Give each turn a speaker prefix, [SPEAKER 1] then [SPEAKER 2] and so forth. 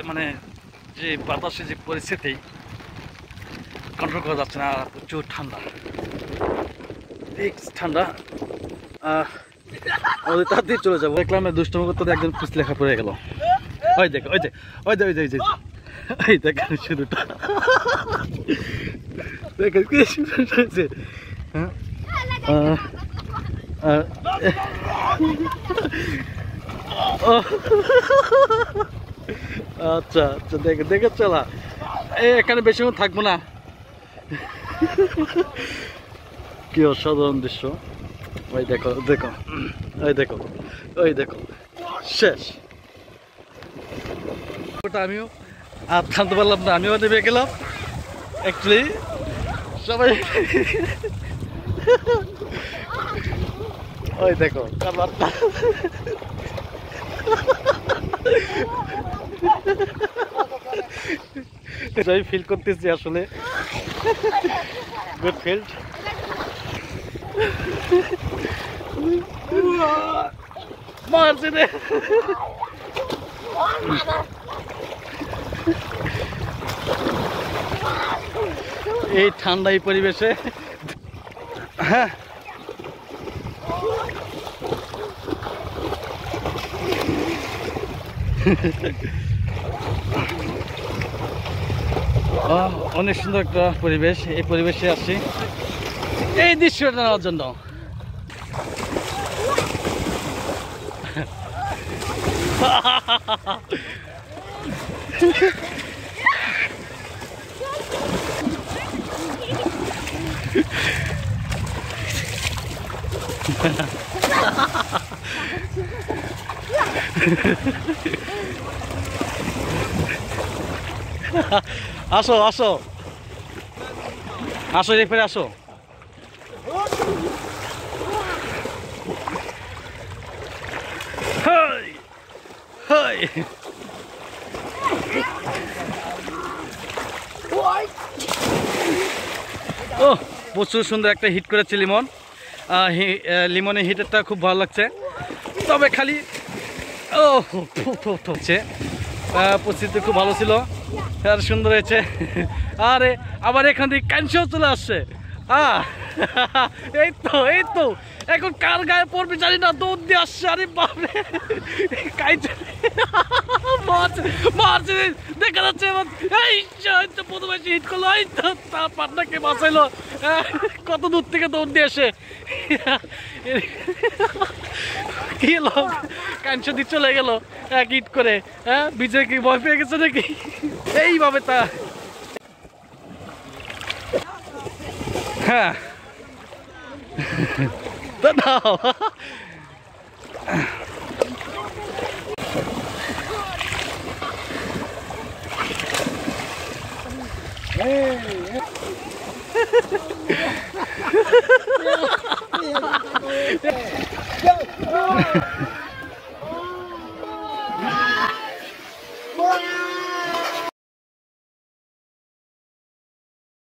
[SPEAKER 1] মানে যে বাতাসে যে পরিস্থিতি কন্ট্রোল করা যাচ্ছে না, প্রচুর ঠান্ডা, ঠান্ডা। আমাদের তাড়াতাড়ি চলে যাবো। দেখলাম দুষ্টম করতে একজন পিছ লেখা পড়ে গেল। ওই দেখো, ওই যে ওই যে ওই যে ওই যে এই দেখেন শুধুটা, দেখেন কি সুন্দর হয়েছে। আচ্ছা আচ্ছা, দেখে দেখে চলা। এখানে বেশিক্ষণ থাকবো না। কি অসাধারণ দৃশ্য। ওই দেখো দেখো, ওই দেখো, ওই দেখো, শেষ। ওটা আমিও আর থামতে পারলাম না, আমিও নেমে গেলাম অ্যাকচুয়ালি সবাই। ওই দেখো কালারটা, এটাই ফিল করতেছি আসলে। Good field. মারছে রে। এই ঠান্ডা এই পরিবেশে, হ্যাঁ অনেক সুন্দর একটা পরিবেশ। এই পরিবেশে আসছি এই দৃশ্যটা নেওয়ার জন্য। আসো আসো আসো, এরপরে আসো। হাই হাই, ও প্রচুর সুন্দর একটা হিট করেছে লিমন। লিমনের হিটারটা খুব ভালো লাগছে, তবে খালি ও হচ্ছে। পরিস্থিতি খুব ভালো ছিল, আর সুন্দর হয়েছে। আরে আবার এখান থেকে ক্যান্সার চলে আসছে। এই তো এই তো, এখন কার গায়ে পড়বে জানি না, দৌড় দিয়ে আসছে। আরে বাপরে, মারছে দেখা যাচ্ছে। এই তো প্রথমে হিট করলো, এই তো তার পাটনাকে বাঁচাইলো। কত দূর থেকে দৌড় দিয়ে এসে কি হলো, ক্যান্সার দিয়ে চলে গেল এক হিট করে। হ্যাঁ, বিজয় কি ভয় পেয়ে গেছে নাকি? এইভাবে তা, হ্যাঁ তো দাও।